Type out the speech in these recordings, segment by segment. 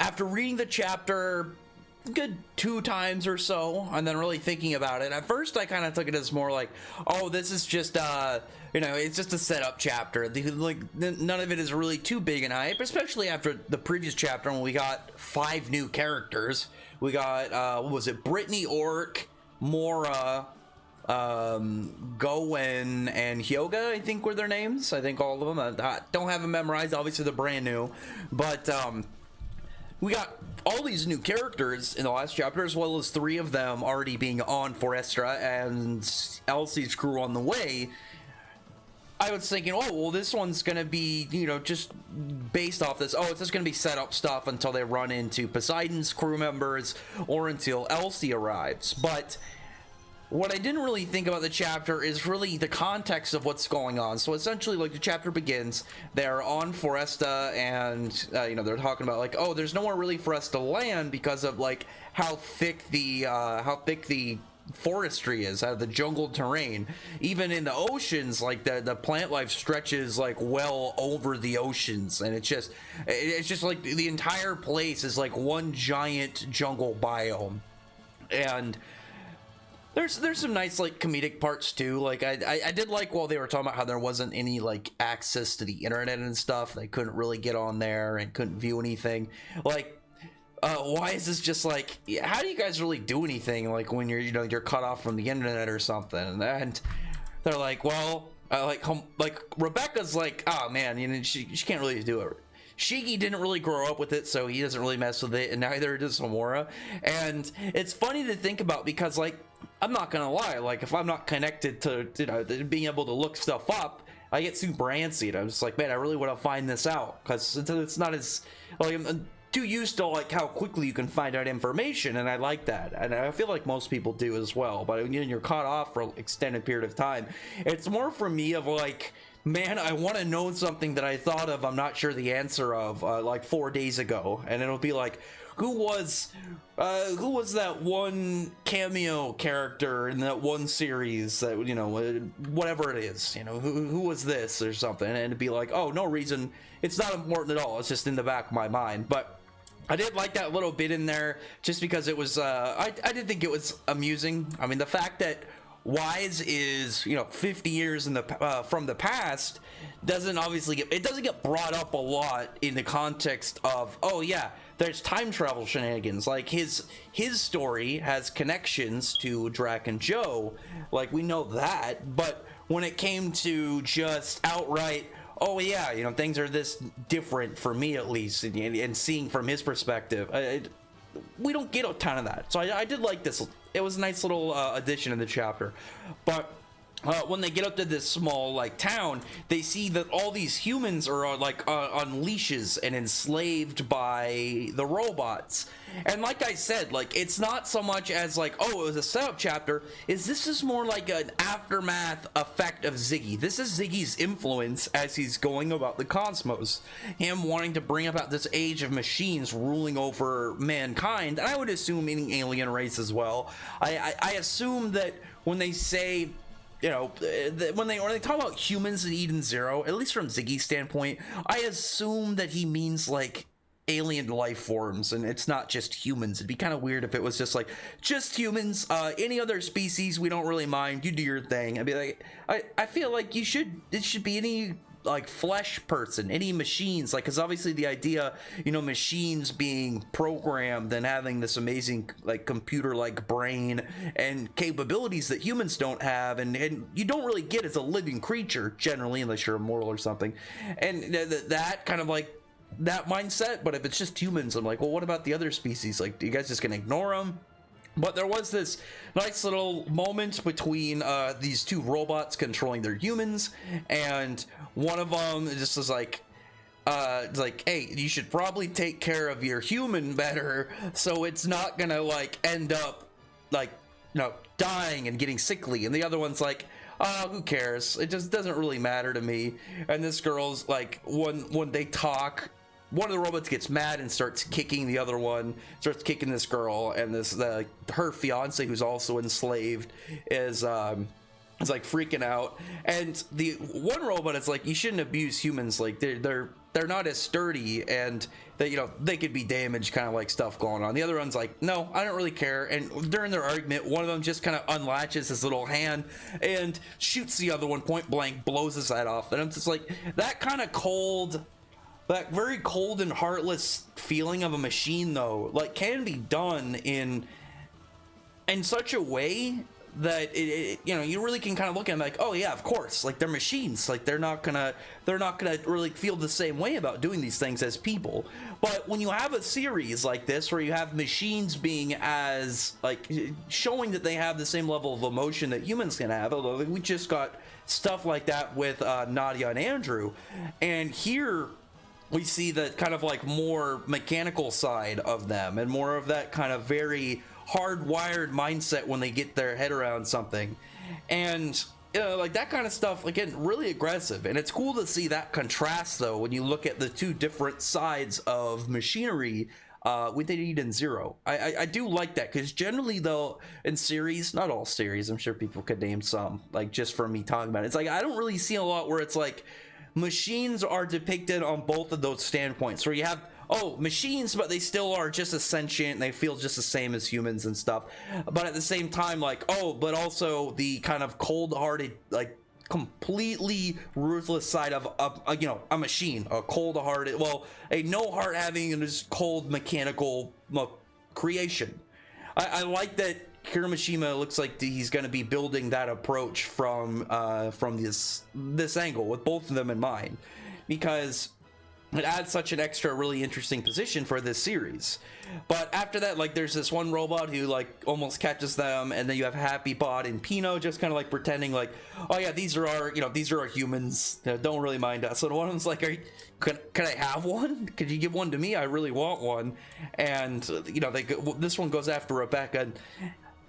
after reading the chapter good 2 times or so, and then really thinking about it, at first I kind of took it as more like, oh, this is just it's just a setup chapter. Like, none of it is really too big and hype, especially after the previous chapter when we got 5 new characters. We got what was it, Brittany, Orc, Mora, Goen, and Hyoga, I think were their names. I think all of them. I don't have them memorized, obviously they're brand new, but we got all these new characters in the last chapter, as well as 3 of them already being on Foresta and Elsie's crew on the way. I was thinking, oh, well, this one's gonna be, just based off this. Oh, it's just gonna be set up stuff until they run into Poseidon's crew members or until Elsie arrives. But what I didn't really think about the chapter is really the context of what's going on. So essentially, like, the chapter begins, they're on Foresta, and they're talking about, like, oh, there's nowhere really for us to land because of, like, how thick the forestry is, out of the jungle terrain. Even in the oceans, like, the plant life stretches like well over the oceans, and it's just like the entire place is like one giant jungle biome. And there's some nice, like, comedic parts too. Like, I did like while they were talking about how there wasn't any, like, access to the internet and stuff. They couldn't really get on there and couldn't view anything. Like, why is this just like, how do you guys really do anything, like, when you're cut off from the internet or something? And they're like, well, like Rebecca's like, oh man, she can't really do it. Shiggy didn't really grow up with it, so he doesn't really mess with it, and neither does Homura. And it's funny to think about because, like, I'm not gonna lie, like, if I'm not connected to being able to look stuff up, I get super antsy. I'm just like, man, I really want to find this out, because it's not as, like, I'm too used to, like, how quickly you can find out information, and I like that, and I feel like most people do as well. But when you're caught off for an extended period of time, it's more for me of like, man, I want to know something that I thought of, I'm not sure the answer of, like 4 days ago, and it'll be like, who was that one cameo character in that one series that, whatever it is, who was this or something, and it'd be like, oh, no reason, it's not important at all, it's just in the back of my mind. But I did like that little bit in there just because it was, I did think it was amusing. I mean, the fact that Wise is 50 years in the from the past doesn't get brought up a lot in the context of, oh yeah, there's time travel shenanigans. Like, his story has connections to Drac and Joe, like, we know that. But when it came to just outright, oh yeah, things are this different for me, at least, and seeing from his perspective, we don't get a ton of that. So I did like this. It was a nice little addition in the chapter. But when they get up to this small, like, town, they see that all these humans are on leashes and enslaved by the robots. And like I said, like, it's not so much as like, oh, it was a setup chapter. This is more like an aftermath effect of Ziggy. This is Ziggy's influence as he's going about the cosmos, him wanting to bring about this age of machines ruling over mankind, and I would assume any alien race as well. I assume that when they say, when they talk about humans in Eden Zero, at least from Ziggy's standpoint, I assume that he means, like, alien life forms, and it's not just humans. It'd be kind of weird if it was just like, just humans, any other species we don't really mind, you do your thing. I'd be like, I feel like it should be any, like, flesh person, any machines, like, because obviously the idea, machines being programmed and having this amazing, like, computer-like brain and capabilities that humans don't have, and you don't really get as a living creature generally, unless you're immortal or something, and that kind of, like, that mindset. But if it's just humans, I'm like, well, what about the other species? Like, are you guys just gonna ignore them? But there was this nice little moment between these 2 robots controlling their humans, and one of them just was like, hey, you should probably take care of your human better, so it's not gonna, like, end up, like, dying and getting sickly. And the other one's like, who cares? It just doesn't really matter to me. And this girl's like, when they talk, one of the robots gets mad and starts kicking the other one, starts kicking this girl, and her fiance, who's also enslaved, is is like freaking out, and the one robot is like, you shouldn't abuse humans, like they're not as sturdy, and that, you know, they could be damaged, kind of like stuff going on. The other one's like, no, I don't really care. And during their argument, one of them just kind of unlatches his little hand and shoots the other one point blank, blows his head off. And I'm just like, that kind of cold, that very cold and heartless feeling of a machine, though, like, can be done in such a way that it you know, you really can kind of look at them like, oh yeah, of course, like, they're machines, like, they're not gonna really feel the same way about doing these things as people. But when you have a series like this where you have machines being as, like, showing that they have the same level of emotion that humans can have, although we just got stuff like that with Nadia and Andrew, and here we see the kind of like more mechanical side of them, and more of that kind of very hardwired mindset when they get their head around something. And you know, like, that kind of stuff, again, really aggressive. And it's cool to see that contrast, though, when you look at the two different sides of machinery within Eden Zero. I do like that, because generally, though, in series, not all series, I'm sure people could name some, like, just for me talking about it, it's like, I don't really see a lot where it's like machines are depicted on both of those standpoints, where you have, oh, machines, but they still are just as sentient, and they feel just the same as humans and stuff. But at the same time, like, oh, but also the kind of cold-hearted, like, completely ruthless side of you know, a machine, a cold-hearted, well, a no heart having and just cold mechanical creation. I like that Kirishima looks like he's going to be building that approach from this angle, with both of them in mind, because it adds such an extra really interesting position for this series. But after that, like, there's this one robot who, like, almost catches them, and then you have Happy Bot and Pino just kind of like pretending like, oh yeah, these are our humans, don't really mind us. So one of them's like, can I have one? Could you give one to me? I really want one. And you know, this one goes after Rebecca, and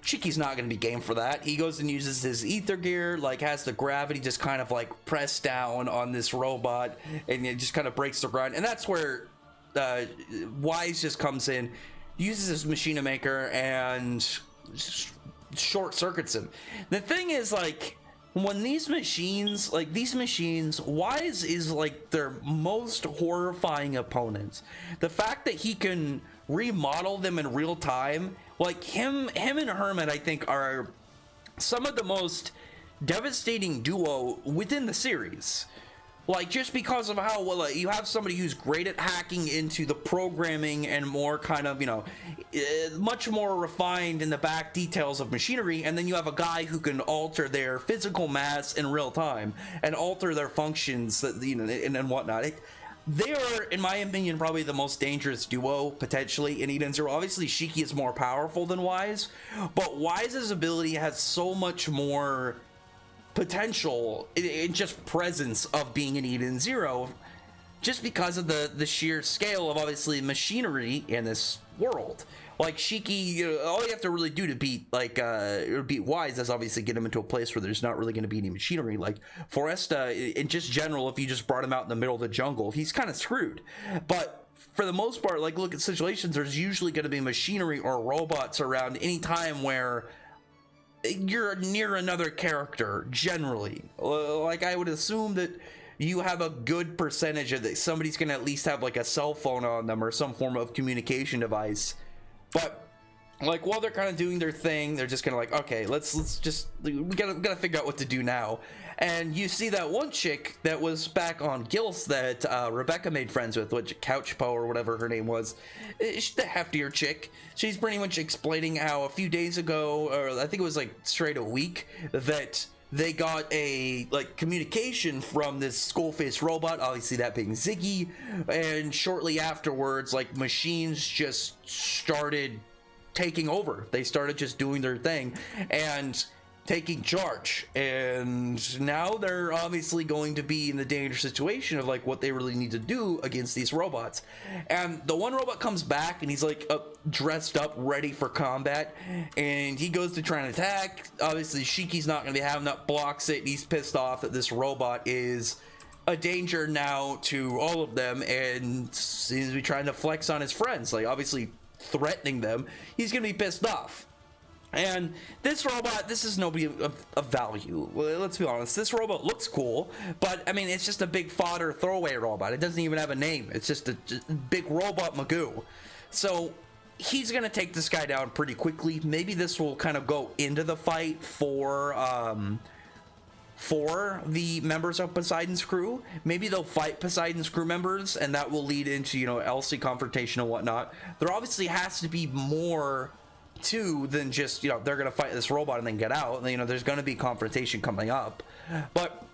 Shiki's not going to be game for that. He goes and uses his ether gear, like, has the gravity just kind of like press down on this robot, and it just kind of breaks the ground. And that's where Wise just comes in, uses his machine maker, and short circuits him. The thing is, like, when these machines, Wise is like their most horrifying opponent. The fact that he can remodel them in real time, like, him and Hermit, I think, are some of the most devastating duo within the series. Like, just because of how, well, you have somebody who's great at hacking into the programming and more kind of, you know, much more refined in the back details of machinery, and then you have a guy who can alter their physical mass in real time and alter their functions, you know, and whatnot. They are, in my opinion, probably the most dangerous duo, potentially, in Eden Zero. Obviously, Shiki is more powerful than Wise, but Wise's ability has so much more potential in just presence of being in Eden Zero, just because of the sheer scale of, obviously, machinery in this world. Like, Shiki, all you have to really do to beat Wise is obviously get him into a place where there's not really going to be any machinery. Like, Foresta, in just general, if you just brought him out in the middle of the jungle, he's kind of screwed. But for the most part, like, look at situations, there's usually going to be machinery or robots around any time where you're near another character, generally. Like, I would assume that you have a good percentage of that somebody's going to at least have, like, a cell phone on them or some form of communication device. But, like, while they're kind of doing their thing, they're just kind of like, okay, let's just, we gotta figure out what to do now. And you see that one chick that was back on Gills that Rebecca made friends with, which Couchpo or whatever her name was. She's the heftier chick. She's pretty much explaining how a few days ago, or I think it was like straight a week, that they got a, like, communication from this skull-faced robot, obviously that being Ziggy, and shortly afterwards, like, machines just started taking over. They started just doing their thing and taking charge, and now they're obviously going to be in the dangerous situation of, like, what they really need to do against these robots. And the one robot comes back, and he's like dressed up, ready for combat, and he goes to try and attack. Obviously Shiki's not going to be having that, blocks it, and he's pissed off that this robot is a danger now to all of them, and seems to be trying to flex on his friends, like, obviously threatening them. He's gonna be pissed off. And this robot, this is nobody of value. Well, let's be honest. This robot looks cool, but I mean, it's just a big fodder throwaway robot. It doesn't even have a name. It's just a big robot Magoo. So he's gonna take this guy down pretty quickly. Maybe this will kind of go into the fight for the members of Poseidon's crew. Maybe they'll fight Poseidon's crew members, and that will lead into, you know, LC confrontation and whatnot. There obviously has to be more to than just, you know, they're gonna fight this robot and then get out. You know, there's gonna be confrontation coming up. But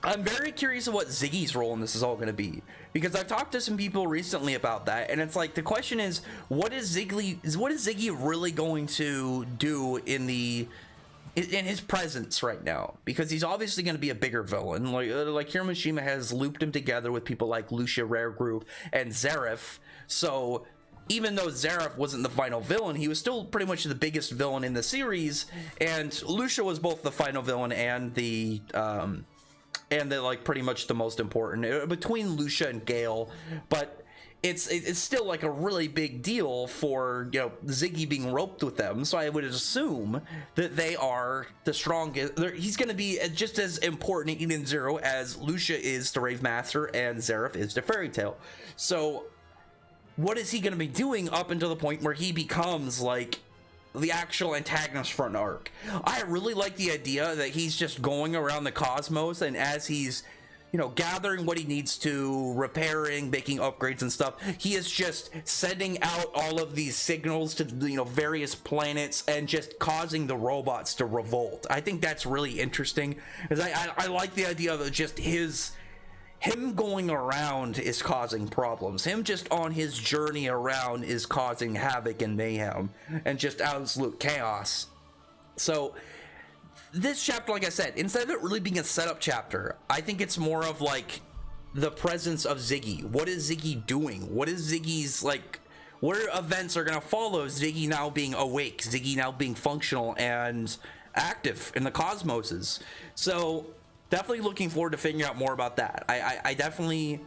I'm very curious of what Ziggy's role in this is all going to be, because I've talked to some people recently about that, and it's like the question is, what is Ziggy really going to do in his presence right now? Because he's obviously going to be a bigger villain. Like Hiroshima has looped him together with people like Lucia, Rare Group, and Zareth. So even though Zareth wasn't the final villain, he was still pretty much the biggest villain in the series, and Lucia was both the final villain and the like pretty much the most important between Lucia and Gale. But it's still like a really big deal for, you know, Ziggy being roped with them. So I would assume that they are the strongest. He's going to be just as important in Eden Zero as Lucia is to Rave Master and Zareth is to Fairy Tail. So what is he going to be doing up until the point where he becomes like the actual antagonist for an arc? I really like the idea that he's just going around the cosmos, and as he's, you know, gathering what he needs to, repairing, making upgrades and stuff, he is just sending out all of these signals to, you know, various planets and just causing the robots to revolt. I think that's really interesting, because I like the idea of just him going around is causing problems. Him just on his journey around is causing havoc and mayhem and just absolute chaos. So this chapter, like I said, instead of it really being a setup chapter, I think it's more of like the presence of Ziggy. What is Ziggy doing? What is Ziggy's, like, what events are going to follow Ziggy now being awake, Ziggy now being functional and active in the cosmoses? So definitely looking forward to figuring out more about that. I definitely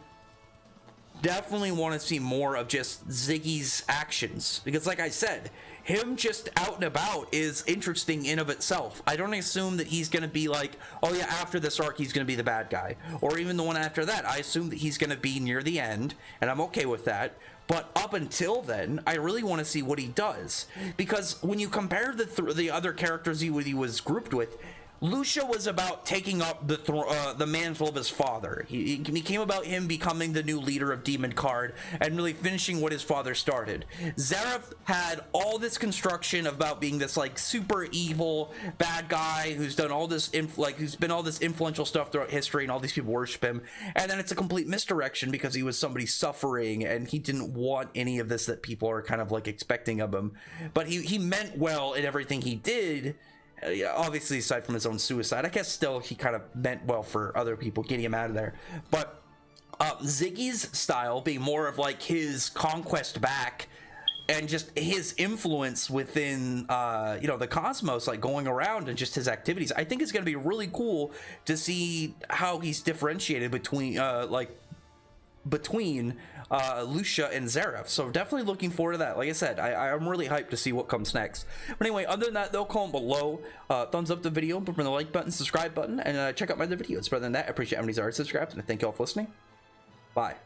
want to see more of just Ziggy's actions, because like I said, him just out and about is interesting in of itself. I don't assume that he's going to be like, oh yeah, after this arc he's going to be the bad guy, or even the one after that. I assume that he's going to be near the end, and I'm okay with that. But up until then, I really want to see what he does, because when you compare the other characters he was grouped with, Lucia was about taking up the mantle of his father. He became about him becoming the new leader of Demon Card and really finishing what his father started. Zareth had all this construction about being this like super evil bad guy who's done all this who's been all this influential stuff throughout history, and all these people worship him. And then it's a complete misdirection because he was somebody suffering and he didn't want any of this that people are kind of like expecting of him. But he meant well in everything he did. Yeah, obviously aside from his own suicide, I guess still he kind of meant well for other people, getting him out of there. But Ziggy's style being more of like his conquest back and just his influence within you know, the cosmos, like going around and just his activities, I think it's going to be really cool to see how he's differentiated between Lucia and Zareth. So definitely looking forward to that. Like I said, I'm really hyped to see what comes next. But anyway, other than that, though, comment below, thumbs up the video, put the like button, subscribe button, and check out my other videos. But other than that, I appreciate everybody's already subscribed, and I thank you all for listening. Bye.